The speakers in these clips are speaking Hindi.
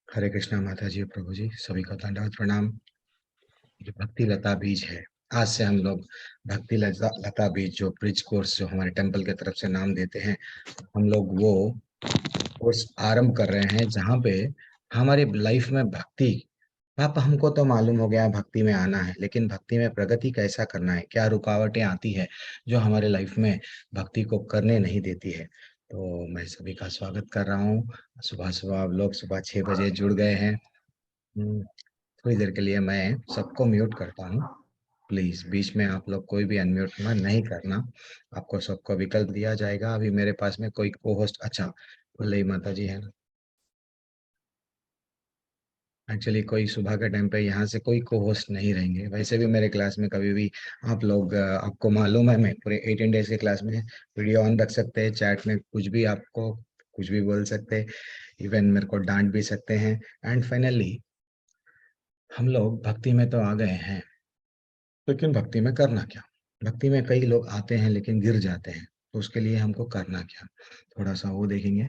हरे कृष्णा माता जी, प्रभु जी, सभी को दंडवत प्रणाम। जो भक्ति लता बीज है, आज से हम लोग भक्ति लता बीज जो ब्रिज कोर्स जो हमारे टेम्पल की तरफ से नाम देते हैं, हम लोग वो कोर्स आरंभ कर रहे हैं जहाँ पे हमारी लाइफ में भक्ति। पापा, हमको तो मालूम हो गया भक्ति में आना है, लेकिन भक्ति में प्रगति कैसा करना है, क्या रुकावटें आती है जो हमारे लाइफ में भक्ति को करने नहीं देती है। तो मैं सभी का स्वागत कर रहा हूँ। सुबह सुबह आप लोग सुबह 6 बजे जुड़ गए हैं। थोड़ी देर के लिए मैं सबको म्यूट करता हूँ। प्लीज बीच में आप लोग कोई भी अनम्यूट में नहीं करना। आपको सबको विकल्प दिया जाएगा। अभी मेरे पास में कोई को होस्ट, अच्छा वल्लई माता जी है ना। एक्चुअली कोई सुबह के टाइम पे यहाँ से कोई को होस्ट नहीं रहेंगे। वैसे भी मेरे क्लास में कभी भी आप लोग आपको मालूम है मैं पूरे 18 डेज के क्लास में वीडियो ऑन रख सकते हैं, चैट में कुछ भी आपको कुछ भी बोल सकते हैं, इवन मेरे को डांट भी सकते हैं। एंड फाइनली हम लोग भक्ति में तो आ गए हैं, लेकिन भक्ति में करना क्या। भक्ति में कई लोग आते हैं लेकिन गिर जाते हैं, तो उसके लिए हमको करना क्या, थोड़ा सा वो देखेंगे।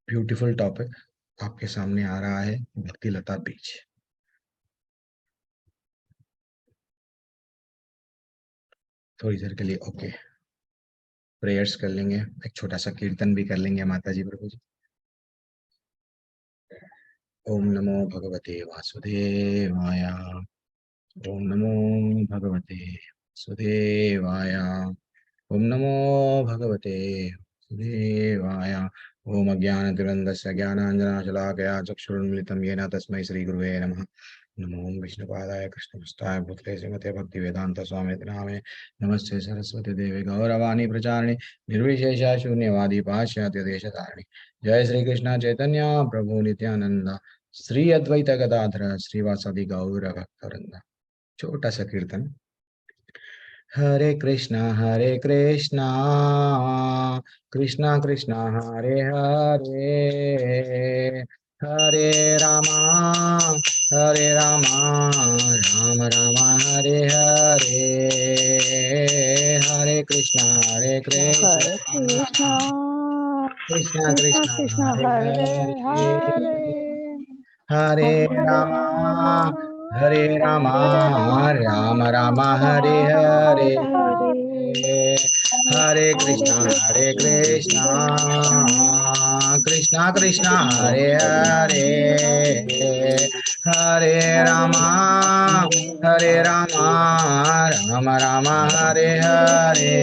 ब्यूटीफुल टॉपिक आपके सामने आ रहा है, भक्ति लता बीज। थोड़ी देर के लिए ओके प्रेयर्स कर लेंगे, एक छोटा सा कीर्तन भी कर लेंगे माता जी प्रभु जी। ओम नमो भगवते वासुदेवाय। ओम नमो भगवते वासुदेवाय। ओम नमो भगवते वासुदेवाय। ओम अज्ञानतिमिरन्धस्य ज्ञानाञ्जनशलाकया चक्षुरुन्मिलितं येन तस्मै श्रीगुरुवे नमः। नमो विष्णुपादाय कृष्णपृष्ठाय भूतले श्रीमते भक्तिवेदांत स्वामिति नामे। नमस्ते सरस्वती देवी गौरवाणी प्रचारिणे निर्विशेष शून्यवादी पाश्चात्य देशधारिणे। जय श्री कृष्ण चैतन्य प्रभु नित्यानंद, श्री अद्वैत गदाधर श्रीवासादि गौर भक्तवृंद। छोटा सा कीर्तन। हरे कृष्णा कृष्णा कृष्णा हरे हरे, हरे रामा राम राम हरे हरे। हरे Hare Krishna Krishna, Krishna Krishna Krishna Krishna, हरे Hare हरे, Hare, हरे Hare Rama Rama, Ram Hare Ram हरे Rama, Rama हरे। Hare Hare, हरे Hare Krishna Krishna, Krishna Krishna Krishna Krishna, हरे Hare हरे, Hare, हरे Hare Rama Rama, Ram Ram Hare Hare.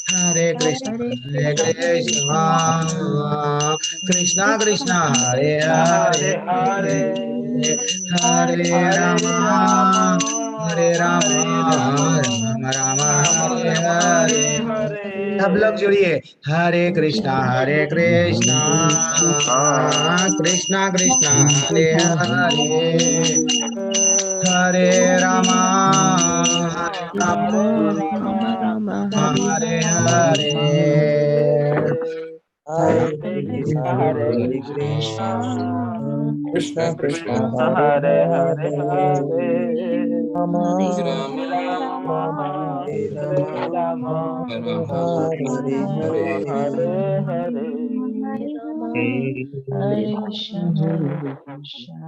Hare हरे कृष्णा कृष्णा कृष्णा Krishna, हरे Krishna हरे, Hare Hare, हरे Hare Rama Hare Rama, Ram Ram Rama हरे Rama हरे। Hare सब लोग Hare. जुड़िए। हरे कृष्णा कृष्णा कृष्णा कृष्णा हरे Krishna हरे, Hare हरे Rama Hare Rama Rama, Rama Rama Hari हरे Rama Hare, हरे। Hare Hare Hare Krishna, Krishna, Krishna Krishna Krishna Hare Hare Hare, Rama, Hare Rama, Hare Hare Rama, Rama, Hare Rama Hare, Hare Hare. Hare Krishna, Hare Krishna,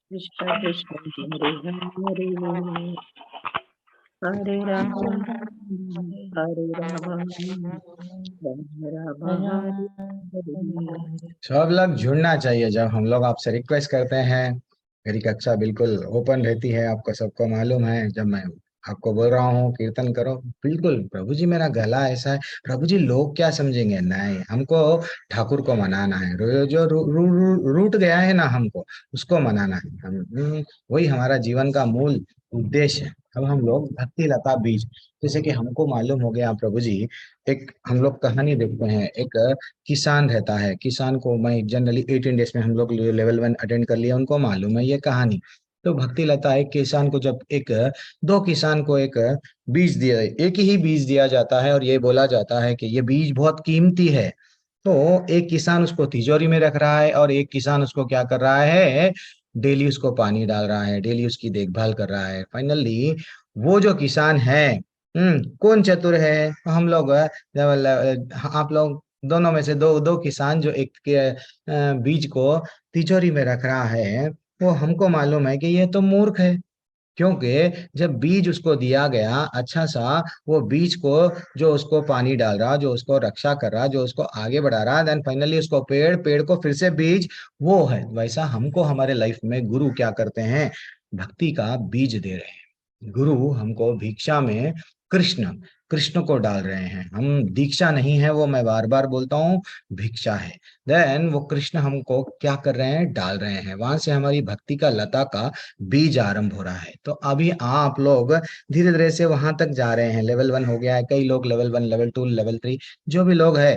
Krishna Krishna Hare Hare Rama, Hare Rama, Rama Rama Hare सब लोग जुड़ना चाहिए। जब हम लोग आपसे रिक्वेस्ट करते हैं, मेरी कक्षा बिल्कुल ओपन रहती है, आपको सबको मालूम है। जब मैं आपको बोल रहा हूँ कीर्तन करो, बिल्कुल प्रभु जी मेरा गला ऐसा है, प्रभु जी लोग क्या समझेंगे, नहीं, हमको ठाकुर को मनाना है। जो रूट गया है ना हमको, उसको मनाना है। वही हमारा जीवन का मूल उद्देश्य है। अब हम लोग भक्ति लता बीज, जैसे कि हमको मालूम हो गया प्रभु जी, एक हम लोग कहानी देखते हैं। एक किसान रहता है, किसान को मैं जनरली 18 डेज में हम लोग लेवल 1 अटेंड कर लिया, उनको मालूम है ये कहानी। तो भक्ति लता एक किसान को, जब एक दो किसान को एक बीज दिया, एक ही बीज दिया जाता है और ये बोला जाता है कि ये बीज बहुत कीमती है। तो एक किसान उसको तिजोरी में रख रहा है और एक किसान उसको क्या कर रहा है, डेली उसको पानी डाल रहा है, डेली उसकी देखभाल कर रहा है। फाइनली वो जो किसान है, कौन चतुर है, हम लोग आप लोग दोनों में से दो दो किसान जो एक के बीज को तिजोरी में रख रहा है, वो हमको मालूम है कि ये तो मूर्ख है, क्योंकि जब बीज उसको दिया गया अच्छा सा, वो बीज को जो उसको पानी डाल रहा, जो उसको रक्षा कर रहा, जो उसको आगे बढ़ा रहा, देन फाइनली उसको पेड़, पेड़ को फिर से बीज, वो है। वैसा हमको हमारे लाइफ में गुरु क्या करते हैं, भक्ति का बीज दे रहे हैं। गुरु हमको भिक्षा में कृष्ण, कृष्ण को डाल रहे हैं। हम दीक्षा नहीं है वो, मैं बार बार बोलता हूँ, भिक्षा है। देन वो कृष्ण हमको क्या कर रहे हैं, डाल रहे हैं। वहां से हमारी भक्ति का लता का बीज आरंभ हो रहा है। तो अभी आप लोग धीरे धीरे से वहां तक जा रहे हैं। लेवल 1 हो गया है, कई लोग लेवल 1, लेवल 2, लेवल 3, जो भी लोग है,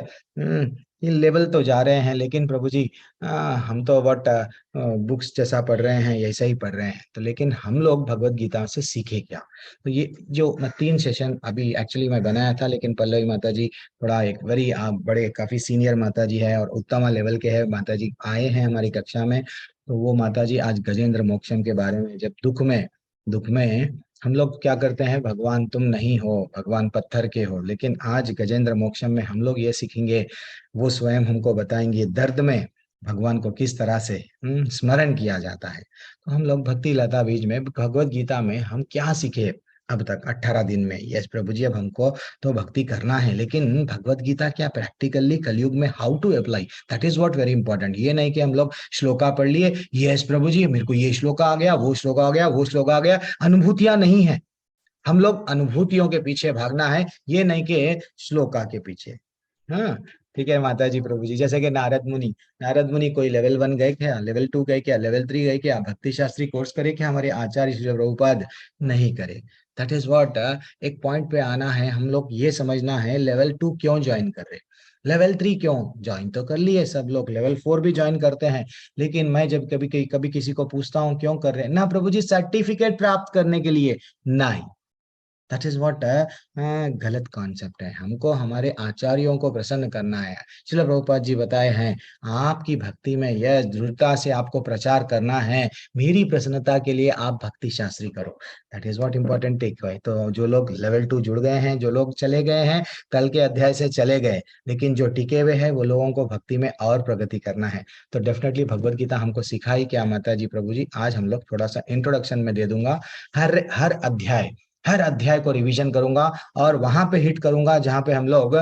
ये लेवल तो जा रहे हैं। लेकिन प्रभु जी, हम तो बट बुक्स जैसा पढ़ रहे हैं ऐसा ही पढ़ रहे हैं, तो लेकिन हम लोग भगवत गीता से सीखे क्या? तो ये जो 3 सेशन अभी एक्चुअली मैं बनाया था, लेकिन पल्लवी माता जी थोड़ा एक वेरी बड़े काफी सीनियर माता जी है और उत्तम लेवल के है माता जी, आए हैं हमारी कक्षा में। तो वो माता जी आज गजेंद्र मोक्षम के बारे में, जब दुख में हम लोग क्या करते हैं, भगवान तुम नहीं हो, भगवान पत्थर के हो, लेकिन आज गजेंद्र मोक्षम में हम लोग ये सीखेंगे, वो स्वयं हमको बताएंगे दर्द में भगवान को किस तरह से स्मरण किया जाता है। तो हम लोग भक्ति लता बीज में, भगवत गीता में हम क्या सीखे अब तक 18 दिन में? यस प्रभु जी, अब हमको तो भक्ति करना है, लेकिन भगवत गीता क्या प्रैक्टिकली कलयुग में how to apply, that is what very important. ये नहीं कि हम लोग श्लोका पढ़ लिए, यस प्रभु जी मेरे को ये श्लोका आ गया, वो श्लोका आ गया, वो श्लोका आ गया, अनुभूतियां नहीं है। हम लोग अनुभूतियों के पीछे भागना है, ये नहीं कि श्लोका के पीछे। हाँ, ठीक है माता जी, प्रभु जी, जैसे कि नारद मुनि कोई लेवल 1 गए क्या, लेवल 2 गए क्या, लेवल 3 गए क्या, भक्ति शास्त्री कोर्स करे क्या, हमारे आचार्य श्री प्रभुपाद नहीं करे। दैट इज व्हाट, एक पॉइंट पे आना है, हम लोग ये समझना है लेवल 2 क्यों ज्वाइन कर रहे, लेवल 3 क्यों ज्वाइन तो कर लिए सब लोग, लेवल 4 भी ज्वाइन करते हैं। लेकिन मैं जब कभी कभी किसी को पूछता हूँ क्यों कर रहे हैं, ना प्रभु जी सर्टिफिकेट प्राप्त करने के लिए, नहीं। दैट इज व्हाट, गलत कॉन्सेप्ट है। हमको हमारे आचार्यों को प्रसन्न करना है। श्रील प्रभुपाद जी बताए हैं, आपकी भक्ति में यह दृढ़ता से आपको प्रचार करना है, मेरी प्रसन्नता के लिए आप भक्ति शास्त्री करो। That is what important take है। तो जो लोग लेवल 2 जुड़ गए हैं, जो लोग चले गए हैं, कल के अध्याय से चले गए, लेकिन जो टिके हुए हैं वो लोगों को भक्ति में और प्रगति करना है। तो डेफिनेटली भगवत गीता हमको सिखाई क्या माता जी, प्रभु जी, आज हम लोग थोड़ा सा इंट्रोडक्शन में दे दूंगा। हर अध्याय को रिवीजन करूंगा और वहां पे हिट करूंगा जहां पे हम लोग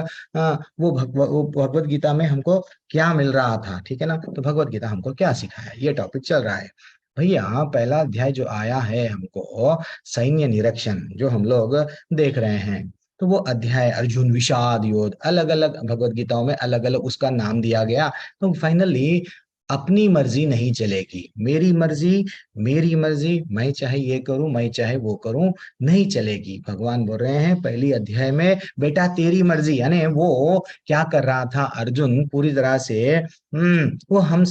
वो भगवत गीता में हमको क्या मिल रहा था, ठीक है ना? तो भगवत गीता हमको क्या सिखाया, ये टॉपिक चल रहा है भैया। पहला अध्याय जो आया है हमको, सैन्य निरीक्षण, जो हम लोग देख रहे हैं, तो वो अध्याय अर्जुन विषाद योद्ध, अलग अलग भगवत गीताओं में अलग अलग उसका नाम दिया गया। तो फाइनली अपनी मर्जी नहीं चलेगी, मेरी मर्जी, मैं चाहे ये करूं, मैं चाहे वो करूं, नहीं चलेगी। भगवान बोल रहे हैं पहली अध्याय में, बेटा तेरी मर्जी, यानी वो क्या कर रहा था अर्जुन, पूरी तरह से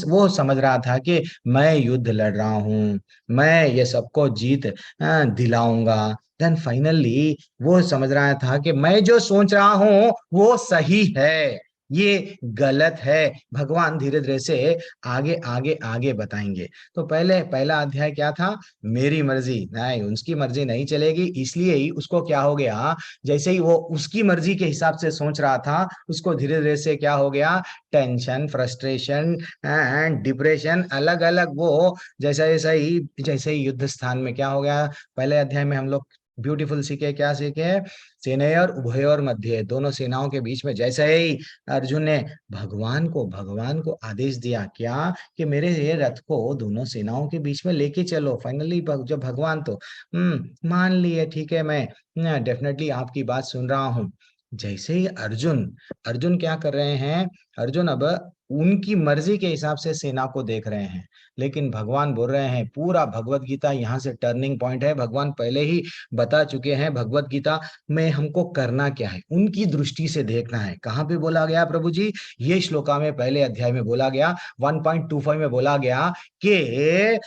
वो समझ रहा था कि मैं युद्ध लड़ रहा हूं, मैं ये सबको जीत दिलाऊंगा। देन फाइनली वो समझ रहा था कि मैं जो सोच रहा हूं वो सही है, ये गलत है। भगवान धीरे धीरे से आगे आगे आगे बताएंगे। तो पहला अध्याय क्या था, मेरी मर्जी नहीं, उसकी मर्जी नहीं चलेगी, इसलिए ही उसको क्या हो गया, जैसे ही वो उसकी मर्जी के हिसाब से सोच रहा था, उसको धीरे धीरे से क्या हो गया, टेंशन, फ्रस्ट्रेशन एंड डिप्रेशन, अलग अलग वो जैसे ही युद्ध स्थान में क्या हो गया। पहले अध्याय में हम लोग ब्यूटीफुल सीखे, क्या सीखे, सेनयोर उभयोर मध्य, दोनों सेनाओं के बीच में जैसे ही अर्जुन ने भगवान को आदेश दिया क्या, कि मेरे ये रथ को दोनों सेनाओं के बीच में लेके चलो। फाइनली जब भगवान तो मान लिए, ठीक है मैं डेफिनेटली आपकी बात सुन रहा हूँ। जैसे ही अर्जुन क्या कर रहे हैं, अर्जुन अब उनकी मर्जी के हिसाब से सेना को देख रहे हैं। लेकिन भगवान बोल रहे हैं, पूरा भगवत गीता यहाँ से टर्निंग पॉइंट है। भगवान पहले ही बता चुके हैं भगवत गीता में हमको करना क्या है, उनकी दृष्टि से देखना है। कहाँ पे बोला गया प्रभु जी, ये श्लोका में पहले अध्याय में बोला गया, 1.25 में बोला गया कि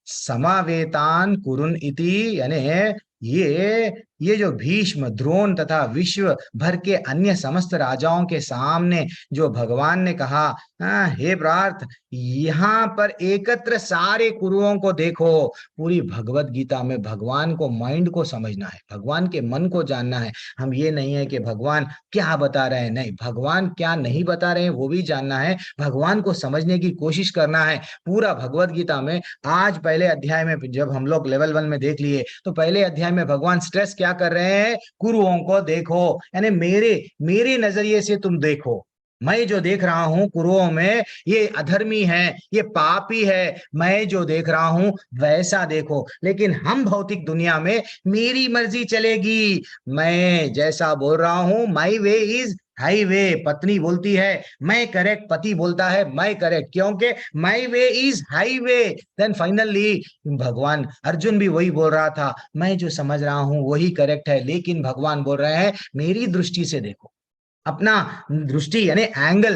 समावेतान कुरुन इति, यानी ये जो भीष्म, द्रोण तथा विश्व भर के अन्य समस्त राजाओं के सामने जो भगवान ने कहा, हे पार्थ, यहाँ पर एकत्र सारे कुरुओं को देखो। पूरी भगवत गीता में भगवान को, माइंड को समझना है, भगवान के मन को जानना है। हम ये नहीं है कि भगवान क्या बता रहे हैं, नहीं, भगवान क्या नहीं बता रहे हैं वो भी जानना है, भगवान को समझने की कोशिश करना है। पूरा भगवत गीता में आज पहले अध्याय में जब हम लोग लेवल 1 में देख लिए, तो पहले अध्याय में भगवान स्ट्रेस क्या कर रहे हैं, कुरुओं को देखो, यानी मेरे मेरे नजरिए से तुम देखो। मैं जो देख रहा हूं कुरुओं में, ये अधर्मी है, ये पापी है, मैं जो देख रहा हूं वैसा देखो। लेकिन हम भौतिक दुनिया में मेरी मर्जी चलेगी, मैं जैसा बोल रहा हूं, माई वे इज हाईवे, पत्नी बोलती है मैं करेक्ट, पति बोलता है मैं करेक्ट, क्योंकि my way is highway. Then finally भगवान, अर्जुन भी वही बोल रहा था, मैं जो समझ रहा हूं वही करेक्ट है, लेकिन भगवान बोल रहे हैं मेरी दृष्टि से देखो, अपना दृष्टि यानी एंगल,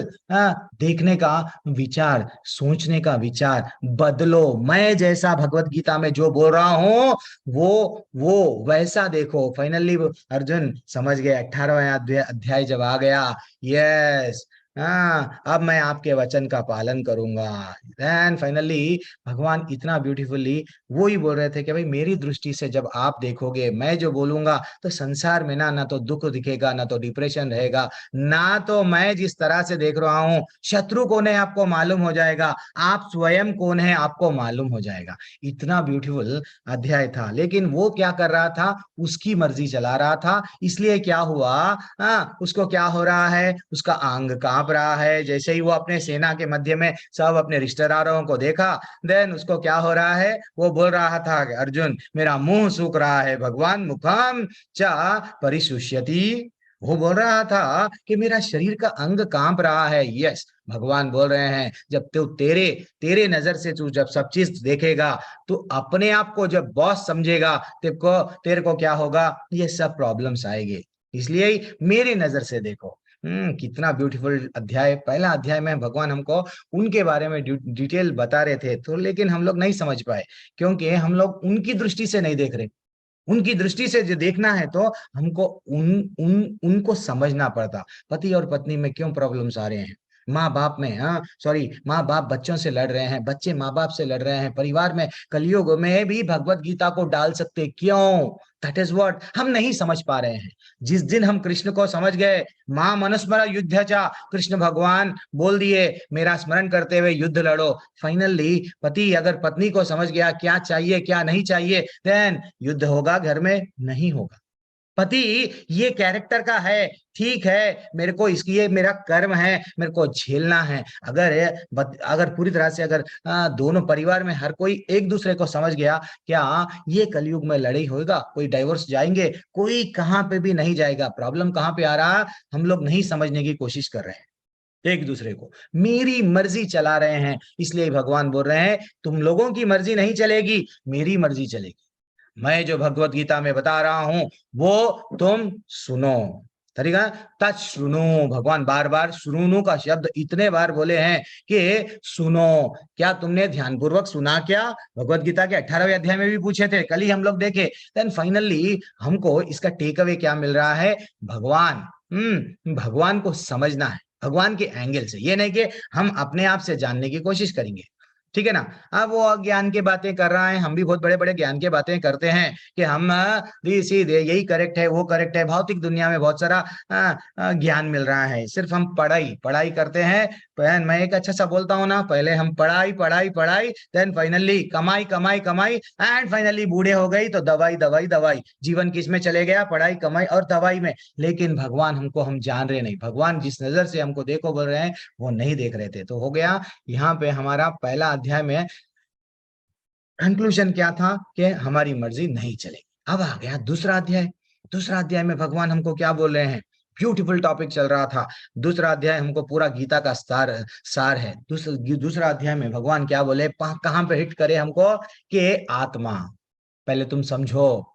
देखने का विचार, सोचने का विचार बदलो। मैं जैसा भगवत गीता में जो बोल रहा हूं वो वैसा देखो। फाइनली अर्जुन समझ गए, 18वां अध्याय जब आ गया, यस, अब मैं आपके वचन का पालन करूंगा। देन फाइनली भगवान इतना ब्यूटीफुली वो ही बोल रहे थे कि भाई मेरी दृष्टि से जब आप देखोगे, मैं जो बोलूंगा, तो संसार में ना तो दुख दिखेगा, ना तो डिप्रेशन रहेगा, ना तो मैं जिस तरह से देख रहा हूं शत्रु कौन है आपको मालूम हो जाएगा, आप स्वयं कौन है आपको मालूम हो जाएगा। इतना ब्यूटीफुल अध्याय था। लेकिन वो क्या कर रहा था, उसकी मर्जी चला रहा था। इसलिए क्या हुआ, उसको क्या हो रहा है, उसका अंग कांप रहा है। जैसे ही वो अपने सेना के मध्य में सब अपने रिश्तेदारों को देखा, देन उसको क्या हो रहा है, वो बोल रहा था कि अर्जुन मेरा मुंह सूख रहा है, भगवान मुखम च परिशुष्यति। वो बोल रहा था कि मेरा शरीर का अंग कांप रहा है। यस, भगवान बोल रहे हैं जब तू तेरे तेरे नजर से तू जब सब चीज देखेगा, तो अपने आप को जब बॉस समझेगा, तेरे को क्या होगा, ये सब प्रॉब्लम्स आएंगे। इसलिए ही मेरी नजर से देखो। कितना ब्यूटीफुल अध्याय। पहला अध्याय में भगवान हमको उनके बारे में डिटेल बता रहे थे, तो लेकिन हम लोग नहीं समझ पाए, क्योंकि हम लोग उनकी दृष्टि से नहीं देख रहे। उनकी दृष्टि से जो देखना है तो हमको उनको समझना पड़ता। पति और पत्नी में क्यों प्रॉब्लम्स आ रहे हैं, माँ बाप में, सॉरी, माँ बाप बच्चों से लड़ रहे हैं, बच्चे माँ बाप से लड़ रहे हैं, परिवार में कलयुग में भी भगवत गीता को डाल सकते क्यों, दैट इज व्हाट हम नहीं समझ पा रहे हैं। जिस दिन हम कृष्ण को समझ गए, माँ मनुस्मर युद्ध चा, कृष्ण भगवान बोल दिए मेरा स्मरण करते हुए युद्ध लड़ो। फाइनली पति अगर पत्नी को समझ गया क्या चाहिए क्या नहीं चाहिए, देन युद्ध होगा, घर में नहीं होगा। पति ये कैरेक्टर का है, ठीक है, मेरे को इसकी, ये मेरा कर्म है, मेरे को झेलना है। अगर पूरी तरह से अगर दोनों परिवार में हर कोई एक दूसरे को समझ गया, क्या ये कलयुग में लड़ाई होगा, कोई डाइवोर्स जाएंगे, कोई कहां पे भी नहीं जाएगा। प्रॉब्लम कहां पे आ रहा, हम लोग नहीं समझने की कोशिश कर रहे हैं, एक दूसरे को मेरी मर्जी चला रहे हैं। इसलिए भगवान बोल रहे हैं तुम लोगों की मर्जी नहीं चलेगी, मेरी मर्जी चलेगी। मैं जो भगवत गीता में बता रहा हूं वो तुम सुनो। तरीका तत्सुनो, भगवान बार बार सुनो का शब्द इतने बार बोले हैं कि सुनो। क्या तुमने ध्यानपूर्वक सुना क्या? भगवत गीता के 18वें अध्याय में भी पूछे थे, कल ही हम लोग देखे। देन फाइनली हमको इसका टेक अवे क्या मिल रहा है, भगवान को समझना है भगवान के एंगल से, ये नहीं कि हम अपने आप से जानने की कोशिश करेंगे, ठीक है ना। अब वो ज्ञान की बातें कर रहा है, हम भी बहुत बड़े बड़े ज्ञान की बातें करते हैं कि हम सीधे यही करेक्ट है वो करेक्ट है। भौतिक दुनिया में बहुत सारा ज्ञान मिल रहा है, सिर्फ हम पढ़ाई पढ़ाई करते हैं। मैं एक अच्छा सा बोलता हूँ ना, पहले हम पढ़ाई पढ़ाई पढ़ाई, देन फाइनली कमाई कमाई कमाई, एंड फाइनली बूढ़े हो गई तो दवाई दवाई दवाई। जीवन किस में चले गया, पढ़ाई कमाई और दवाई में। लेकिन भगवान हमको हम जान रहे नहीं, भगवान जिस नजर से हमको देखो बोल रहे हैं वो नहीं देख रहे थे। तो हो गया यहाँ पे हमारा पहला अध्याय में कंक्लूजन क्या था कि हमारी मर्जी नहीं चलेगी। अब आ गया दूसरा अध्याय। दूसरा अध्याय में भगवान हमको क्या बोल रहे हैं, ब्यूटीफुल टॉपिक चल रहा था। दूसरा अध्याय हमको पूरा गीता का सार है। दूसरा अध्याय में भगवान क्या बोले, कहां पे हिट करे हमको, कि आत्मा पहले तुम समझो।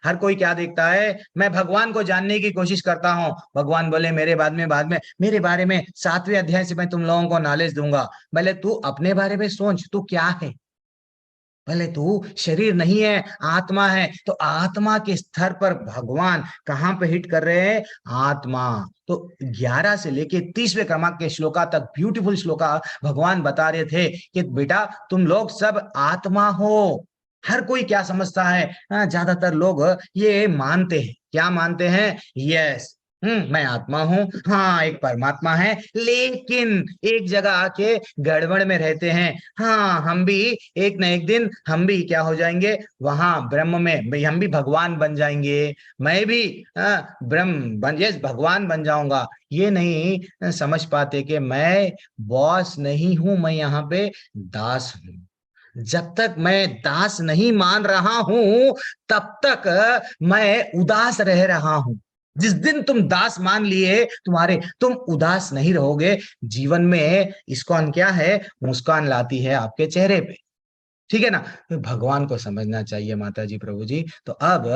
हर कोई क्या देखता है, मैं भगवान को जानने की कोशिश करता हूं। भगवान बोले मेरे बाद में मेरे बारे में 7वें अध्याय से मैं तुम लोगों को नॉलेज दूंगा। पहले तू अपने बारे में सोच, तू क्या है, पहले तू शरीर नहीं है, आत्मा है। तो आत्मा के स्तर पर भगवान कहां पे हिट कर रहे हैं? आत्मा। तो 11 से लेके 30वें क्रमांक के श्लोका तक ब्यूटीफुल श्लोका भगवान बता रहे थे कि बेटा तुम लोग सब आत्मा हो। हर कोई क्या समझता है? ज्यादातर लोग ये मानते हैं, क्या मानते हैं? यस, मैं आत्मा हूं, हाँ एक परमात्मा है, लेकिन एक जगह आके गड़बड़ में रहते हैं। हाँ, हम भी एक न एक दिन हम भी क्या हो जाएंगे? वहां ब्रह्म में भाई हम भी भगवान बन जाएंगे। मैं भी ब्रह्म बन, यस भगवान बन जाऊंगा। ये नहीं समझ पाते कि मैं बॉस नहीं हूं, मैं यहाँ पे दास हूं। जब तक मैं दास नहीं मान रहा हूं तब तक मैं उदास रह रहा हूं। जिस दिन तुम दास मान लिए, तुम उदास नहीं रहोगे। जीवन में इस्कॉन क्या है? मुस्कान लाती है आपके चेहरे पे, ठीक है ना? तो भगवान को समझना चाहिए माता जी, प्रभु जी। तो अब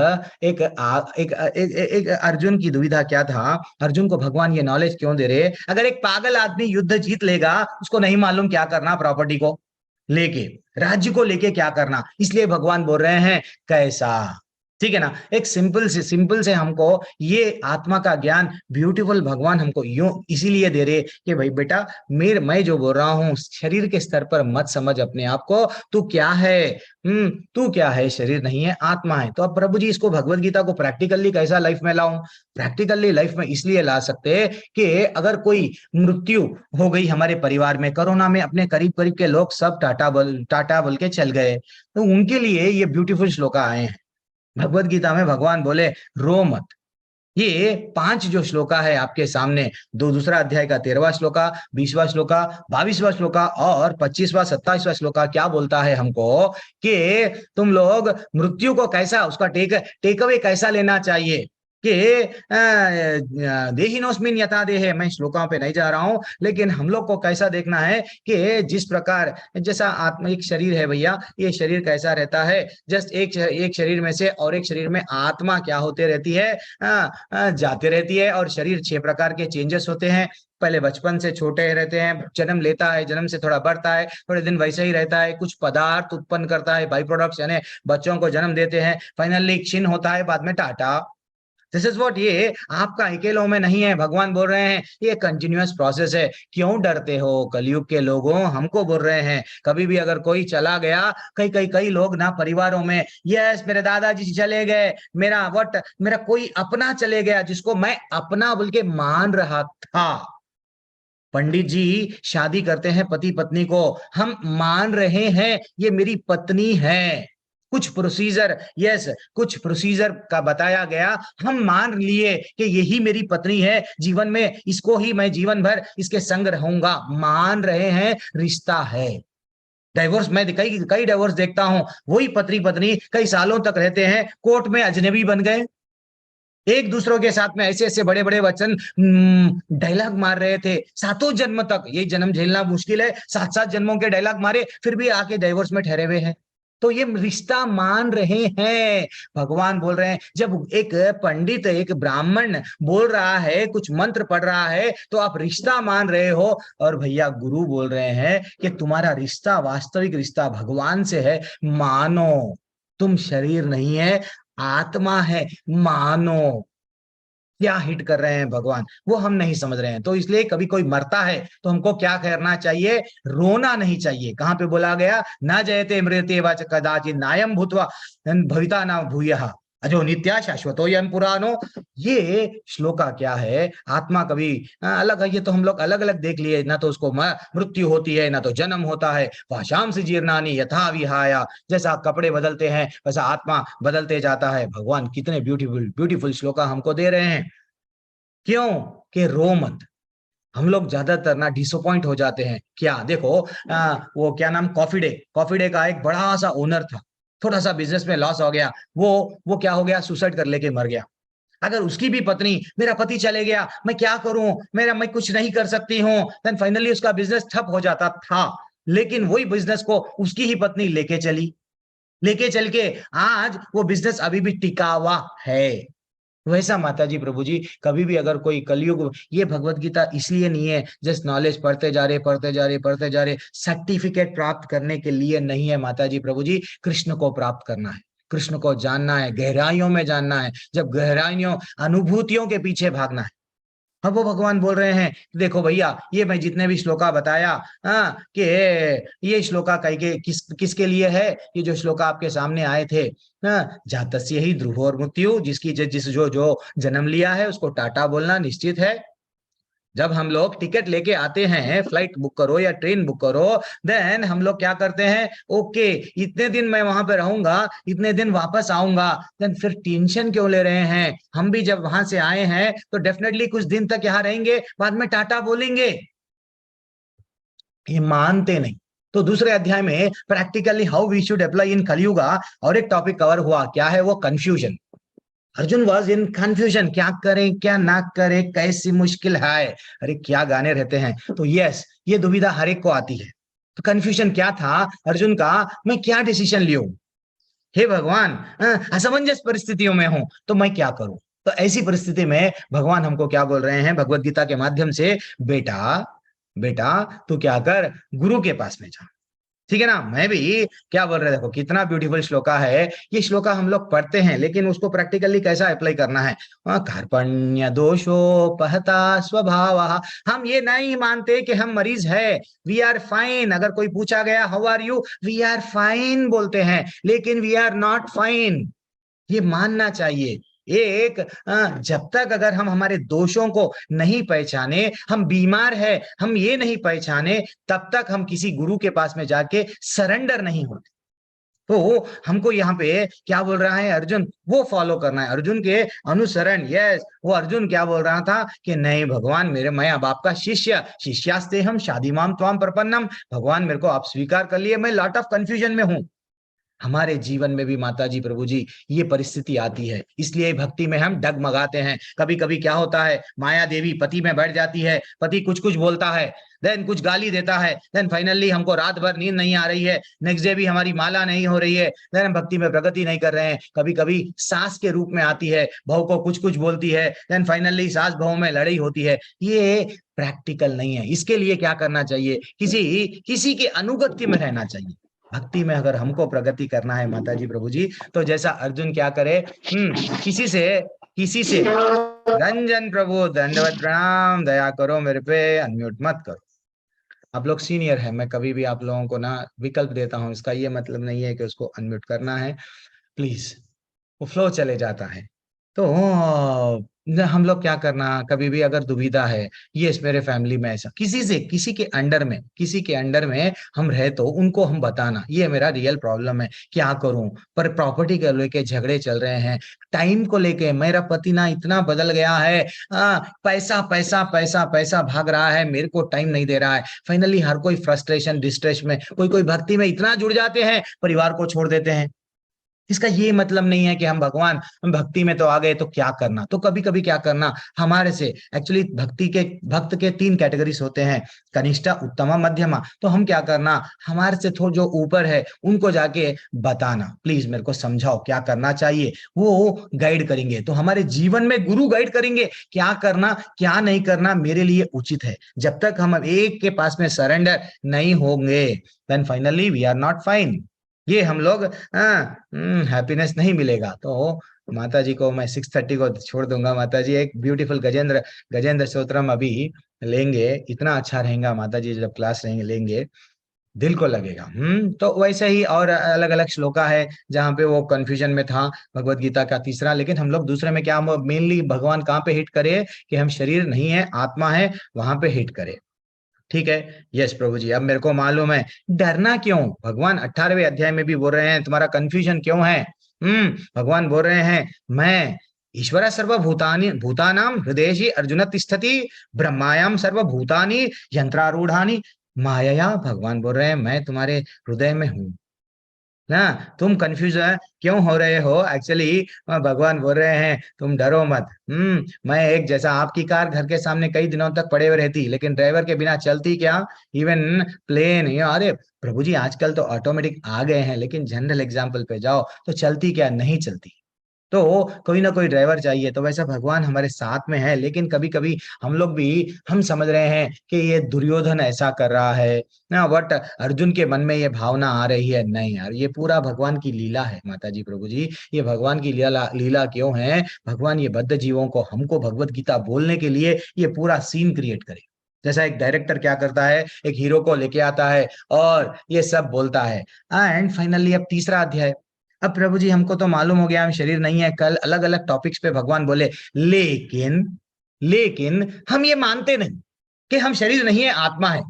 एक अर्जुन की दुविधा क्या था? अर्जुन को भगवान ये नॉलेज क्यों दे रहे? अगर एक पागल आदमी युद्ध जीत लेगा, उसको नहीं मालूम क्या करना प्रॉपर्टी को लेके, राज्य को लेके क्या करना, इसलिए भगवान बोल रहे हैं कैसा, ठीक है ना? एक सिंपल से हमको ये आत्मा का ज्ञान ब्यूटीफुल भगवान हमको यूं इसीलिए दे रहे कि भाई बेटा मैं जो बोल रहा हूं शरीर के स्तर पर मत समझ अपने आप को। तू क्या है? तू क्या है? शरीर नहीं है, आत्मा है। तो अब प्रभु जी इसको भगवत गीता को प्रैक्टिकली कैसा लाइफ में लाऊं? प्रैक्टिकली लाइफ में इसलिए ला सकते हैं कि अगर कोई मृत्यु हो गई हमारे परिवार में, कोरोना में अपने करीब करीब के लोग सब टाटा बोल के चल गए, तो उनके लिए ये ब्यूटीफुल श्लोका आए हैं। भगवत गीता में भगवान बोले रो मत। ये 5 जो श्लोका है आपके सामने, दूसरा अध्याय का 13वां श्लोका, 20वां श्लोका, 22वां श्लोका और 25वां 27वां श्लोका क्या बोलता है हमको कि तुम लोग मृत्यु को कैसा, उसका टेक अवे कैसा लेना चाहिए कि देहिनोस्मिन यथा देहे। मैं श्लोकों पे नहीं जा रहा हूं, लेकिन हम लोग को कैसा देखना है कि जिस प्रकार जैसा आत्मा एक शरीर है भैया, ये शरीर कैसा रहता है? जस्ट एक शरीर में से और एक शरीर में आत्मा क्या होते रहती है? जाते रहती है। और शरीर 6 प्रकार के चेंजेस होते हैं। पहले बचपन से छोटे रहते हैं, जन्म लेता है, जन्म से थोड़ा बढ़ता है, थोड़े दिन वैसे ही रहता है, कुछ पदार्थ उत्पन्न करता है, बाई प्रोडक्ट्स यानी बच्चों को जन्म देते हैं, फाइनली क्षीण होता है, बाद में टाटा। This is what. ये आपका अकेलों में नहीं है, भगवान बोल रहे हैं ये कंटिन्यूअस प्रोसेस है। क्यों डरते हो कलयुग के लोगों? हमको बोल रहे हैं कभी भी अगर कोई चला गया, कई लोग ना परिवारों में, यस मेरे दादाजी चले गए, मेरा कोई अपना चले गया जिसको मैं अपना बोल के मान रहा था। पंडित जी शादी करते हैं पति पत्नी को, हम मान रहे हैं ये मेरी पत्नी है। कुछ प्रोसीजर, यस कुछ प्रोसीजर का बताया गया, हम मान लिए कि यही मेरी पत्नी है, जीवन में इसको ही मैं जीवन भर इसके संग रहूंगा। मान रहे हैं, रिश्ता है। डाइवोर्स मैं कई डाइवोर्स देखता हूं, वही पति पत्नी कई सालों तक रहते हैं, कोर्ट में अजनबी बन गए, एक दूसरों के साथ में ऐसे ऐसे बड़े बड़े वचन डायलॉग मार रहे थे 7 जन्म तक। ये जन्म झेलना मुश्किल है, 7 जन्मों के डायलॉग मारे, फिर भी आके डाइवोर्स में ठहरे हुए हैं। तो ये रिश्ता मान रहे हैं। भगवान बोल रहे हैं जब एक पंडित एक ब्राह्मण बोल रहा है, कुछ मंत्र पढ़ रहा है, तो आप रिश्ता मान रहे हो। और भैया गुरु बोल रहे हैं कि तुम्हारा रिश्ता वास्तविक रिश्ता भगवान से है, मानो। तुम शरीर नहीं है, आत्मा है, मानो। क्या हिट कर रहे हैं भगवान, वो हम नहीं समझ रहे हैं। तो इसलिए कभी कोई मरता है तो हमको क्या करना चाहिए? रोना नहीं चाहिए। कहां पे बोला गया? ना जयते मृत्यते वाच कदाचित नायम भूत्वा भविता ना भूयः अजो नित्या शाश्वतोयम पुरानो। ये श्लोका क्या है? आत्मा कभी अलग है, ये तो हम लोग अलग अलग देख लिए ना, तो उसको मृत्यु होती है ना तो जन्म होता है। वाशाम से जीर्णानी यथा विहाया, जैसा कपड़े बदलते हैं वैसा आत्मा बदलते जाता है। भगवान कितने ब्यूटीफुल ब्यूटीफुल श्लोका हमको दे रहे हैं। क्यों? कि रो मत। हम लोग ज्यादातर ना डिसअपॉइंट हो जाते हैं। क्या देखो, वो क्या नाम, कॉफी डे का एक बड़ा सा ओनर था, थोड़ा सा बिजनेस में लॉस हो गया, वो क्या हो गया, सुसाइड कर लेके मर गया। अगर उसकी भी पत्नी, मेरा पति चले गया, मैं क्या करूं, मैं कुछ नहीं कर सकती हूँ, देन फाइनली उसका बिजनेस ठप हो जाता था। लेकिन वही बिजनेस को उसकी ही पत्नी लेके चल के आज वो बिजनेस अभी भी टिका हुआ है। वैसा माता जी प्रभु जी कभी भी अगर कोई कलयुग, ये भगवत गीता इसलिए नहीं है जस्ट नॉलेज पढ़ते जा रहे पढ़ते जा रहे पढ़ते जा रहे, सर्टिफिकेट प्राप्त करने के लिए नहीं है माता जी प्रभु जी। कृष्ण को प्राप्त करना है, कृष्ण को जानना है, गहराइयों में जानना है, जब गहराइयों अनुभूतियों के पीछे भागना है। अब वो भगवान बोल रहे हैं, देखो भैया ये मैं जितने भी श्लोका बताया, कि ये श्लोका कई के किसके लिए है, ये जो श्लोका आपके सामने आए थे, जातस्य ही ध्रुव और मृत्यु, जिसकी जिस जो जो जन्म लिया है उसको टाटा बोलना निश्चित है। जब हम लोग टिकट लेके आते हैं, फ्लाइट बुक करो या ट्रेन बुक करो, देन हम लोग क्या करते हैं, ओके इतने दिन मैं वहां पे रहूंगा, इतने दिन वापस आऊंगा, देन फिर टेंशन क्यों ले रहे हैं। हम भी जब वहां से आए हैं तो डेफिनेटली कुछ दिन तक यहाँ रहेंगे, बाद में टाटा बोलेंगे। ये मानते नहीं। तो दूसरे अध्याय में practically how we should apply in Kalyuga और एक टॉपिक कवर हुआ, क्या है वो, confusion. Arjun was in confusion, क्या करें क्या ना करें, कैसी मुश्किल है, अरे क्या गाने रहते हैं। तो यस, ये दुविधा हर एक को आती है। तो कंफ्यूजन क्या था अर्जुन का, मैं क्या डिसीजन लियो, हे भगवान असमंजस परिस्थितियों में हूं तो मैं क्या करूं। तो ऐसी परिस्थिति में भगवान हमको क्या बोल रहे हैं भगवत गीता के माध्यम से, बेटा बेटा तू क्या कर, गुरु के पास में जा। ठीक है ना। मैं भी क्या बोल रहे, देखो कितना ब्यूटीफुल श्लोका है। ये श्लोका हम लोग पढ़ते हैं लेकिन उसको प्रैक्टिकली कैसा अप्लाई करना है। कार्पण्य दोषोपहता स्वभाव, हम ये नहीं मानते कि हम मरीज है, वी आर फाइन। अगर कोई पूछा गया how are you, we are fine बोलते हैं, लेकिन वी आर नॉट फाइन, ये मानना चाहिए। एक जब तक अगर हम हमारे दोषों को नहीं पहचाने, हम बीमार है हम ये नहीं पहचाने, तब तक हम किसी गुरु के पास में जाके सरेंडर नहीं होते। तो हमको यहाँ पे क्या बोल रहा है अर्जुन, वो फॉलो करना है, अर्जुन के अनुसरण। यस, वो अर्जुन क्या बोल रहा था कि नहीं भगवान, मैं अब आपका शिष्य, शिष्यास्ते हम शादीमाम त्वाम प्रपन्नम, भगवान मेरे को आप स्वीकार कर लिए, मैं लॉट ऑफ कंफ्यूजन में हूं। हमारे जीवन में भी माता जी प्रभु जी ये परिस्थिति आती है, इसलिए भक्ति में हम डगमगाते हैं। कभी कभी क्या होता है, माया देवी पति में बैठ जाती है, पति कुछ कुछ बोलता है, देन कुछ गाली देता है, देन फाइनली हमको रात भर नींद नहीं आ रही है, नेक्स्ट डे भी हमारी माला नहीं हो रही है, देन हम भक्ति में प्रगति नहीं कर रहे हैं। कभी कभी सास के रूप में आती है, बहू को कुछ कुछ बोलती है, देन फाइनली सास बहू में लड़ाई होती है। ये प्रैक्टिकल नहीं है। इसके लिए क्या करना चाहिए, किसी के अनुगत्य में रहना चाहिए। भक्ति में अगर हमको प्रगति करना है माता जी प्रभु जी, तो जैसा अर्जुन क्या करे, किसी से रंजन प्रभु दंडवत प्रणाम, दया करो मेरे पे, अनम्यूट मत करो। आप लोग सीनियर है, मैं कभी भी आप लोगों को ना विकल्प देता हूं, इसका ये मतलब नहीं है कि उसको अनम्यूट करना है, प्लीज, वो फ्लो चले जाता है। तो हम लोग क्या करना, कभी भी अगर दुविधा है, ये मेरे फैमिली में ऐसा किसी से, किसी के अंडर में हम रहे तो उनको हम बताना ये मेरा रियल प्रॉब्लम है, क्या करूं। पर प्रॉपर्टी को लेके झगड़े चल रहे हैं, टाइम को लेके मेरा पति ना इतना बदल गया है, पैसा पैसा पैसा पैसा भाग रहा है, मेरे को टाइम नहीं दे रहा है। फाइनली हर कोई फ्रस्ट्रेशन डिस्ट्रेस में, कोई भक्ति में इतना जुड़ जाते हैं, परिवार को छोड़ देते हैं। इसका ये मतलब नहीं है कि हम भगवान, हम भक्ति में तो आ गए तो क्या करना। तो कभी कभी क्या करना, हमारे से एक्चुअली भक्त के 3 कैटेगरीज होते हैं, कनिष्ठा, उत्तमा, मध्यमा। तो हम क्या करना, हमारे से थोड़ा जो ऊपर है उनको जाके बताना, प्लीज मेरे को समझाओ क्या करना चाहिए, वो गाइड करेंगे। तो हमारे जीवन में गुरु गाइड करेंगे, क्या करना क्या नहीं करना मेरे लिए उचित है। जब तक हम एक के पास में सरेंडर नहीं होंगे, then finally we are not fine, ये हम लोग हैप्पीनेस नहीं मिलेगा। तो माता जी को मैं 6:30 को छोड़ दूंगा। माता जी एक ब्यूटीफुल गजेंद्र स्तोत्रम अभी लेंगे, इतना अच्छा रहेगा माता जी जब क्लास लेंगे, दिल को लगेगा। तो वैसे ही और अलग अलग श्लोका है जहाँ पे वो कंफ्यूजन में था, भगवत गीता का तीसरा। लेकिन हम लोग दूसरे में क्या, मेनली भगवान कहाँ पे हिट करे, कि हम शरीर नहीं है आत्मा है, वहां पे हिट करे। ठीक है, यस प्रभु जी, अब मेरे को मालूम है। डरना क्यों, भगवान 18वें अध्याय में भी बोल रहे हैं तुम्हारा कंफ्यूजन क्यों है। भगवान बोल रहे हैं, मैं ईश्वर सर्वभूतानि भूतानाम हृदयेषि अर्जुन तिष्ठति ब्रह्मायाम सर्वभूतानि यंत्रारूढ़ानि मायया, भगवान बोल रहे हैं मैं तुम्हारे हृदय में हूं ना। तुम कंफ्यूज क्यों हो रहे हो, एक्चुअली भगवान बोल रहे हैं तुम डरो मत। मैं एक जैसा, आपकी कार घर के सामने कई दिनों तक पड़े हुए रहती, लेकिन ड्राइवर के बिना चलती क्या, इवन प्लेन, अरे प्रभु जी आजकल तो ऑटोमेटिक आ गए हैं, लेकिन जनरल एग्जाम्पल पे जाओ तो चलती क्या, नहीं चलती। तो कोई ना कोई ड्राइवर चाहिए। तो वैसा भगवान हमारे साथ में है, लेकिन कभी कभी हम लोग भी हम समझ रहे हैं कि ये दुर्योधन ऐसा कर रहा है ना, बट अर्जुन के मन में ये भावना आ रही है। नहीं यार, ये पूरा भगवान की लीला है माता जी प्रभु जी। ये भगवान की लीला लीला क्यों है? भगवान ये बद्ध जीवों को, हमको भगवत गीता बोलने के लिए ये पूरा सीन क्रिएट करे। जैसा एक डायरेक्टर क्या करता है, एक हीरो को लेके आता है और ये सब बोलता है। एंड फाइनली अब तीसरा अध्याय। अब प्रभु जी हमको तो मालूम हो गया हम शरीर नहीं है। कल अलग अलग टॉपिक्स पे भगवान बोले, लेकिन लेकिन हम ये मानते नहीं कि हम शरीर नहीं है, आत्मा है।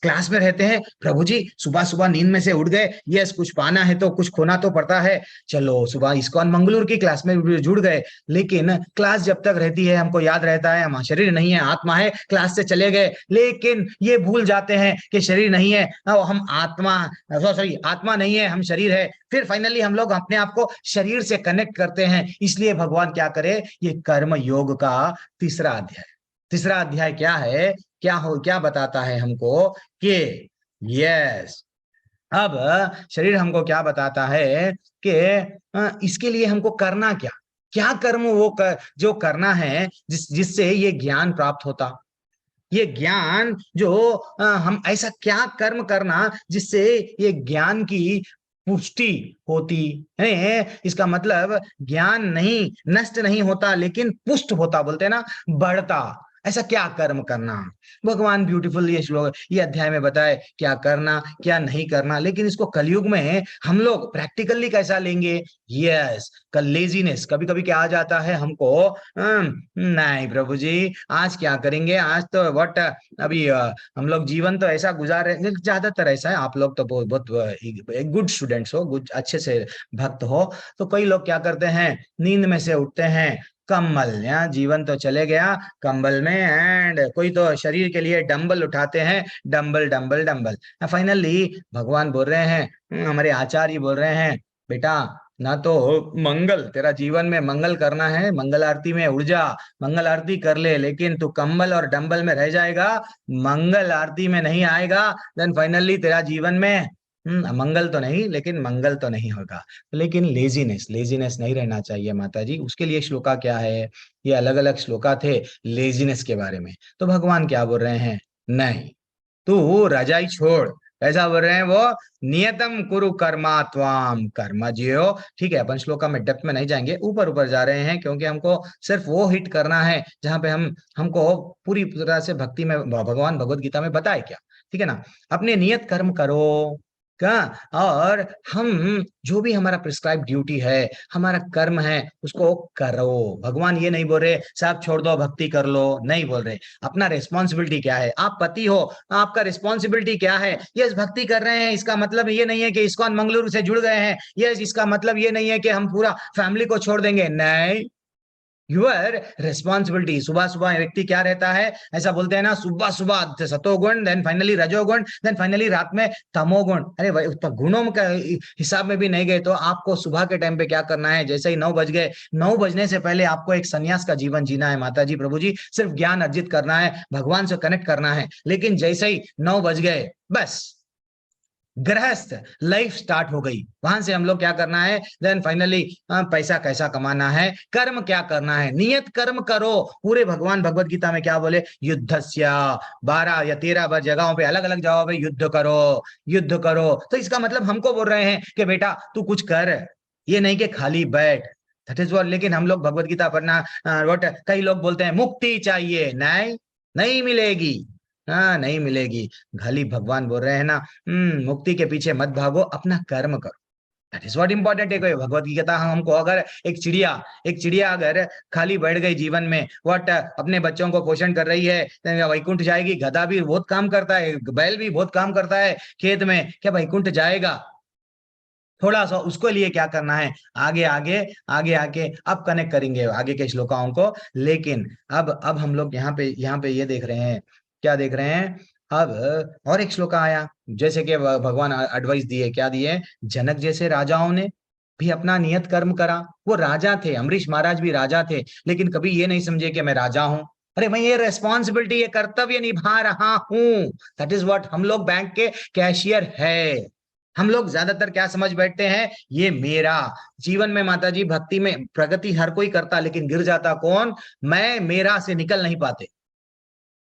क्लास में रहते हैं, प्रभु जी सुबह सुबह नींद में से उठ गए, यस कुछ पाना है तो कुछ खोना तो पड़ता है, चलो सुबह इस्कॉन मंगलूर की क्लास में जुड़ गए। लेकिन क्लास जब तक रहती है हमको याद रहता है हम शरीर नहीं है, आत्मा है। क्लास से चले गए, लेकिन ये भूल जाते हैं कि शरीर नहीं है, हम आत्मा, सॉरी आत्मा नहीं है, हम शरीर है। फिर फाइनली हम लोग अपने आप को शरीर से कनेक्ट करते हैं। इसलिए भगवान क्या करे, ये कर्म योग का तीसरा अध्याय। तीसरा अध्याय क्या है, क्या बताता है हमको कि यस, अब शरीर हमको क्या बताता है कि इसके लिए हमको करना क्या, क्या कर्म जो करना है, जिससे ये ज्ञान प्राप्त होता। ये ज्ञान जो हम ऐसा क्या कर्म करना जिससे ये ज्ञान की पुष्टि होती है। इसका मतलब ज्ञान नहीं नष्ट नहीं होता, लेकिन पुष्ट होता, बोलते हैं ना, बढ़ता। ऐसा क्या कर्म करना, भगवान ब्यूटीफुल ये श्लोक ये अध्याय में बताए क्या करना क्या नहीं करना। लेकिन इसको कलयुग में हम लोग प्रैक्टिकली कैसा लेंगे? यस, कल लेजीनेस कभी कभी क्या आ जाता है हमको, नहीं प्रभु जी आज क्या करेंगे, आज तो व्हाट, अभी हम लोग जीवन तो ऐसा गुजार रहे, ज्यादातर ऐसा है। आप लोग तो बहुत बहुत एक गुड स्टूडेंट्स हो, गुड अच्छे से भक्त हो। तो कई लोग क्या करते हैं, नींद में से उठते हैं, कंबल, यहाँ जीवन तो चले गया कंबल में, एंड कोई तो शरीर के लिए डंबल उठाते हैं, डंबल डंबल डंबल। फाइनली भगवान बोल रहे हैं, हमारे आचार्य बोल रहे हैं, बेटा ना तो मंगल, तेरा जीवन में मंगल करना है, मंगल आरती में उड़ जा, मंगल आरती कर ले, लेकिन तू कंबल और डंबल में रह जाएगा, मंगल आरती में नहीं आएगा, देन फाइनली तेरा जीवन में मंगल तो नहीं, लेकिन मंगल तो नहीं होगा। लेकिन लेजीनेस लेजीनेस नहीं रहना चाहिए माता जी। उसके लिए श्लोका क्या है, ये अलग अलग श्लोका थे लेजीनेस के बारे में। तो भगवान क्या बोल रहे हैं, नहीं तू रजाई छोड़, ऐसा बोल रहे हैं वो, नियतम कुरु कर्मा त्वाम कर्म जियो। ठीक है, अपन श्लोका में डेप्थ में नहीं जाएंगे, ऊपर ऊपर जा रहे हैं, क्योंकि हमको सिर्फ वो हिट करना है जहां पे हमको पूरी तरह से भक्ति में भगवान भगवत गीता में बताए क्या। ठीक है ना, अपने नियत कर्म करो क्या, और हम जो भी हमारा प्रिस्क्राइब ड्यूटी है, हमारा कर्म है, उसको करो। भगवान ये नहीं बोल रहे सब छोड़ दो भक्ति कर लो, नहीं बोल रहे। अपना रिस्पॉन्सिबिलिटी क्या है, आप पति हो, आपका रिस्पॉन्सिबिलिटी क्या है। यस भक्ति कर रहे हैं, इसका मतलब ये नहीं है कि इस्कॉन मंगलुरु से जुड़ गए हैं, यस इसका मतलब ये नहीं है कि हम पूरा फैमिली को छोड़ देंगे, नहीं। Your responsibility. सुबह सुबह व्यक्ति क्या रहता है, ऐसा बोलते हैं ना, सुबह सुबह सतोगुण, देन फाइनली रजोगुण, देन फाइनली रात में तमोगुण। अरे भाई गुणों का हिसाब में भी नहीं गए तो आपको सुबह के टाइम पे क्या करना है, जैसे ही 9 बज गए, 9 बजने से पहले आपको एक सन्यास का जीवन जीना है माता जी प्रभु जी। सिर्फ ज्ञान अर्जित करना है, भगवान से कनेक्ट करना है। लेकिन जैसे ही 9 बज गए, बस गृहस्थ लाइफ स्टार्ट हो गई। वहां से हम लोग क्या करना है, देन फाइनली पैसा कैसा कमाना है, कर्म क्या करना है, नियत कर्म करो। पूरे भगवान भगवत गीता में क्या बोले, युद्धस्य 12 या 13 बार जगहों पे अलग अलग जगहों पे युद्ध करो, युद्ध करो। तो इसका मतलब हमको बोल रहे हैं कि बेटा तू कुछ कर, ये नहीं कि खाली बैठ। That is what. लेकिन हम लोग भगवत गीता पढ़ना, व्हाट कई लोग बोलते हैं मुक्ति चाहिए, नहीं नहीं मिलेगी, हाँ नहीं मिलेगी। खाली भगवान बोल रहे हैं ना, मुक्ति के पीछे मत भागो, अपना कर्म करो। दैट इज व्हाट इंपॉर्टेंट है। भगवत गीता हमको, अगर एक चिड़िया अगर खाली बैठ गई जीवन में, व्हाट अपने बच्चों को पोषण कर रही है, वैकुंठ जाएगी। गधा भी बहुत काम करता है, बैल भी बहुत काम करता है खेत में, क्या वैकुंठ जाएगा? थोड़ा सा उसको लिए क्या करना है, आगे आगे आगे आगे अब कनेक्ट करेंगे आगे के श्लोकाओं को। लेकिन अब हम लोग यहाँ पे ये देख रहे हैं, क्या देख रहे हैं अब, और एक श्लोका आया, जैसे कि भगवान एडवाइस दिए, क्या दिए, जनक जैसे राजाओं ने भी अपना नियत कर्म करा। वो राजा थे, अम्बरीश महाराज भी राजा थे, लेकिन कभी ये नहीं समझे कि मैं राजा हूं, अरे मैं ये रेस्पॉन्सिबिलिटी, ये कर्तव्य निभा रहा हूं। That is what. हम लोग बैंक के कैशियर है, हम लोग ज्यादातर क्या समझ बैठते हैं, ये मेरा। जीवन में माता जी भक्ति में प्रगति हर कोई करता, लेकिन गिर जाता कौन? मैं मेरा से निकल नहीं पाते।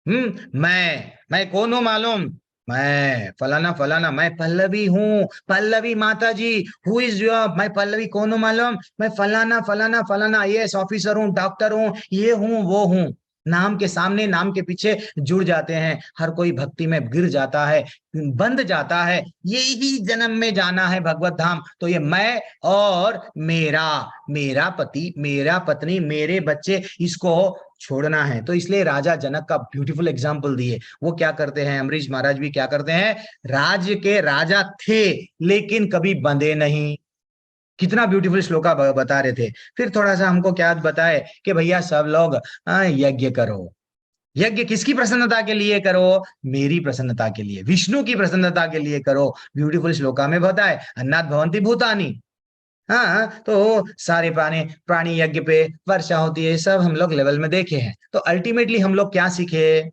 मैं कौन हूं मालूम? मैं फलाना फलाना, मैं पल्लवी हूँ, पल्लवी माता जी। Who is your? मैं पल्लवी कौन हूँ मालूम? मैं फलाना फलाना फलाना आईएएस ऑफिसर हूँ, डॉक्टर हूँ, ये हूँ वो हूँ। नाम के सामने नाम के पीछे जुड़ जाते हैं, हर कोई भक्ति में गिर जाता है, बंध जाता है। यही जन्म में जाना है भगवत धाम, तो ये मैं और मेरा, मेरा पति, मेरा पत्नी, मेरे बच्चे, इसको छोड़ना है। तो इसलिए राजा जनक का ब्यूटीफुल एग्जाम्पल दिए। वो क्या करते हैं, अम्बरीश महाराज भी क्या करते हैं, राज्य के राजा थे लेकिन कभी बंधे नहीं। कितना ब्यूटीफुल श्लोका बता रहे थे। फिर थोड़ा सा हमको क्या बताए कि भैया सब लोग यज्ञ करो। यज्ञ किसकी प्रसन्नता के लिए करो? मेरी प्रसन्नता के लिए, विष्णु की प्रसन्नता के लिए करो। ब्यूटीफुल श्लोका में बताए, अन्नात् भवन्ति भूतानि। हाँ, तो सारे प्राणी प्राणी यज्ञ पे वर्षा होती है, सब हम लोग लेवल में देखे हैं। तो अल्टीमेटली हम लोग क्या सीखे?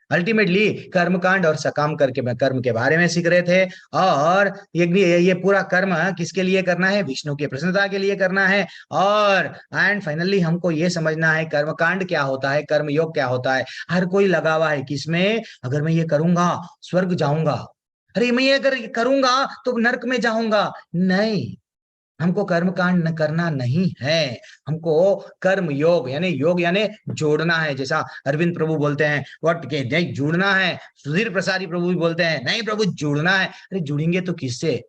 अल्टीमेटली कर्मकांड और सकाम करके कर्म के बारे में सीख रहे थे। और ये पूरा कर्म किसके लिए करना है? विष्णु की प्रसन्नता के लिए करना है। और एंड फाइनली हमको ये समझना है कर्मकांड क्या होता है, कर्म योग क्या होता है। हर कोई लगा हुआ है किसमें? अगर मैं ये करूंगा स्वर्ग जाऊंगा, अरे मैं ये अगर करूंगा तो नरक में जाऊंगा। नहीं, हमको कर्म कांड न करना नहीं है। हमको कर्म योग यानी जोड़ना है। जैसा अरविंद प्रभु बोलते हैं, व्हाट के नहीं जुड़ना है। सुधीर प्रसारी प्रभु भी बोलते हैं, नहीं प्रभु जुड़ना है। अरे जुड़ेंगे तो किससे?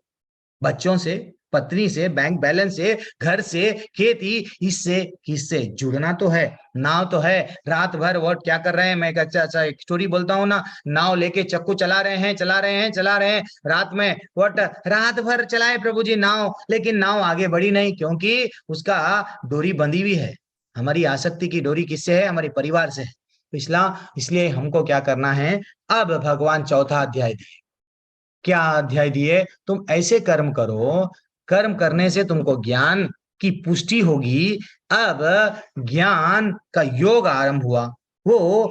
बच्चों से, पत्नी से, बैंक बैलेंस से, घर से, खेती, इससे किससे जुड़ना तो है। नाव तो है, रात भर वो क्या कर रहे हैं, मैं एक अच्छा एक स्टोरी बोलता हूँ ना। नाव लेके चक्कू चला रहे हैं, चला रहे हैं, चला रहे हैं, रात में व्हाट रात भर चलाए प्रभु जी नाव, लेकिन नाव आगे बढ़ी नहीं, क्योंकि उसका डोरी बंधी हुई है। हमारी आसक्ति की डोरी किससे है? हमारे परिवार से है। तो इसलिए हमको क्या करना है? अब भगवान चौथा अध्याय, क्या अध्याय दिए? तुम ऐसे कर्म करो, कर्म करने से तुमको ज्ञान की पुष्टि होगी। अब ज्ञान का योग आरंभ हुआ, वो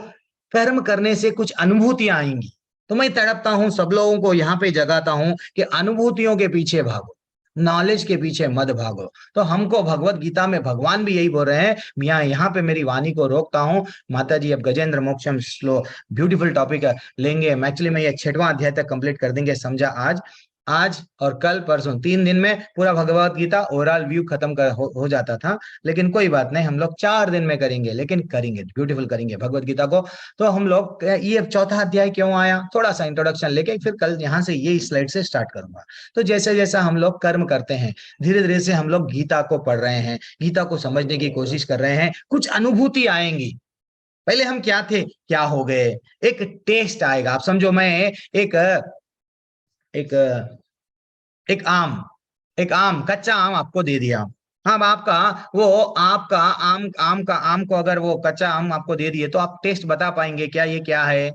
कर्म करने से कुछ अनुभूतियां आएंगी। तो मैं तड़पता हूं, सब लोगों को यहाँ पे जगाता हूं कि अनुभूतियों के पीछे भागो, नॉलेज के पीछे मत भागो। तो हमको भगवत गीता में भगवान भी यही बोल रहे हैं। मैं यहाँ पे मेरी वाणी को रोकता हूँ। माता जी अब गजेंद्र मोक्षम श्लो ब्यूटीफुल टॉपिक लेंगे। एक्चुअली मैं ये 6वां अध्याय तक कंप्लीट कर देंगे, समझा। आज और कल परसों 3 दिन में पूरा भगवत गीता ओवरऑल व्यू खत्म हो जाता था, लेकिन कोई बात नहीं, हम लोग 4 दिन में करेंगे, लेकिन करेंगे, ब्यूटीफुल करेंगे भगवत गीता को। तो हम लोग ये चौथा अध्याय क्यों आया, थोड़ा सा इंट्रोडक्शन लेके फिर कल यहाँ से ये स्लाइड से स्टार्ट करूंगा। तो जैसे जैसा हम लोग कर्म करते हैं, धीरे धीरे से हम लोग गीता को पढ़ रहे हैं, गीता को समझने की कोशिश कर रहे हैं, कुछ अनुभूति आएंगी। पहले हम क्या थे, क्या हो गए, एक टेस्ट आएगा। आप समझो, मैं एक एक एक आम एक आम कच्चा आम आपको दे दिया। अब आपका वो आपका आम को अगर वो कच्चा आम आपको दे दिए, तो आप टेस्ट बता पाएंगे क्या ये क्या है?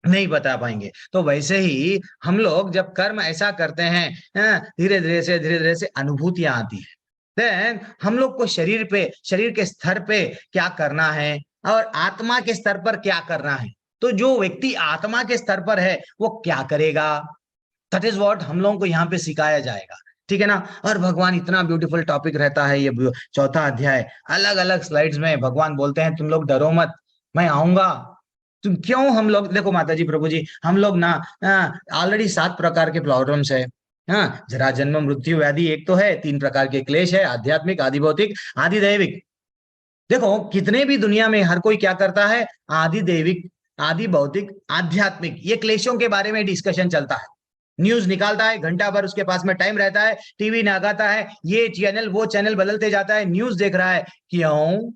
नहीं बता पाएंगे। तो वैसे ही हम लोग जब कर्म ऐसा करते हैं, धीरे धीरे से अनुभूतियां आती है। देन हम लोग को शरीर के स्तर पे क्या करना है और आत्मा के स्तर पर क्या करना है। तो जो व्यक्ति आत्मा के स्तर पर है वो क्या करेगा, दैट इज व्हाट हम लोगों को यहाँ पे सिखाया जाएगा। ठीक है ना। और भगवान इतना ब्यूटीफुल टॉपिक रहता है ये चौथा अध्याय। अलग अलग स्लाइड्स में भगवान बोलते हैं, तुम लोग डरो मत, मैं आऊंगा। तुम क्यों, हम लोग देखो माता जी प्रभु जी, हम लोग ना ऑलरेडी 7 प्रकार के प्रॉब्लम्स है। हाँ, जरा जन्म मृत्यु व्याधि एक तो है, 3 प्रकार के क्लेश है, आध्यात्मिक, आदि भौतिक, आदि दैविक। देखो कितने भी दुनिया में हर कोई क्या करता है, आदि दैविक, आदि भौतिक, आध्यात्मिक, ये क्लेशों के बारे में डिस्कशन चलता है। न्यूज निकालता है, घंटा भर उसके पास में टाइम रहता है, टीवी लगाता है, ये चैनल वो चैनल बदलते जाता है, न्यूज देख रहा है। क्यों?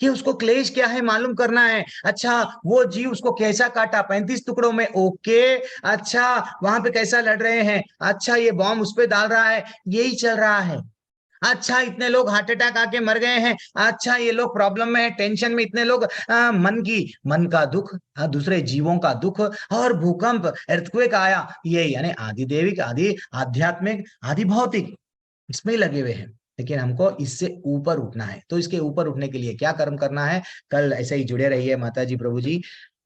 कि उसको क्लेश क्या है मालूम करना है। अच्छा, वो जीव उसको कैसा काटा, 35 टुकड़ों में, ओके। अच्छा, वहां पे कैसा लड़ रहे हैं, अच्छा ये बॉम्ब उस पे डाल रहा है, यही चल रहा है। अच्छा, इतने लोग हार्ट अटैक आके मर गए हैं, अच्छा ये लोग प्रॉब्लम में है, टेंशन में, इतने लोग मन का दुख, दूसरे जीवों का दुख, और भूकंप, अर्थक्वेक आया, ये यानी आदि देविक, आदि आध्यात्मिक, आदि भौतिक, इसमें ही लगे हुए हैं। लेकिन हमको इससे ऊपर उठना है। तो इसके ऊपर उठने के लिए क्या कर्म करना है? कल ऐसे ही जुड़े रहिए माता जी प्रभु जी।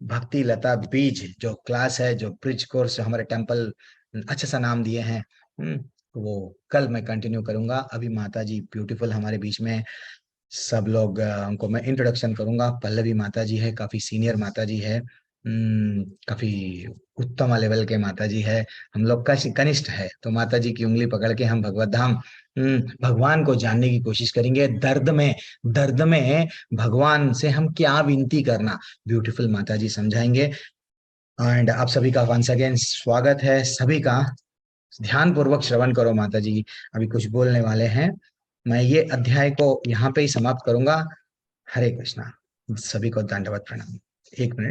भक्ति लता बीज जो क्लास है, जो ब्रिज कोर्स हमारे टेम्पल अच्छा सा नाम दिए हैं। तो वो कल मैं कंटिन्यू करूंगा। अभी माता जी ब्यूटीफुल हमारे बीच में हैं। सब लोग उनको मैं इंट्रोडक्शन करूंगा। पल्लवी माता जी है, काफी सीनियर माता जी है। काफी उत्तम लेवल के माता जी है। हम लोग का कनिष्ठ है, तो माता जी की उंगली पकड़ के हम भगवत धाम भगवान को जानने की कोशिश करेंगे। दर्द में भगवान से हम क्या विनती करना, ब्यूटीफुल माता जी समझाएंगे। एंड आप सभी का वंस अगेन स्वागत है सभी का। ध्यान पूर्वक श्रवण करो, माता जी अभी कुछ बोलने वाले हैं। मैं ये अध्याय को यहाँ पे ही समाप्त करूंगा। हरे कृष्णा। सभी को दंडवत प्रणाम। 1 मिनट।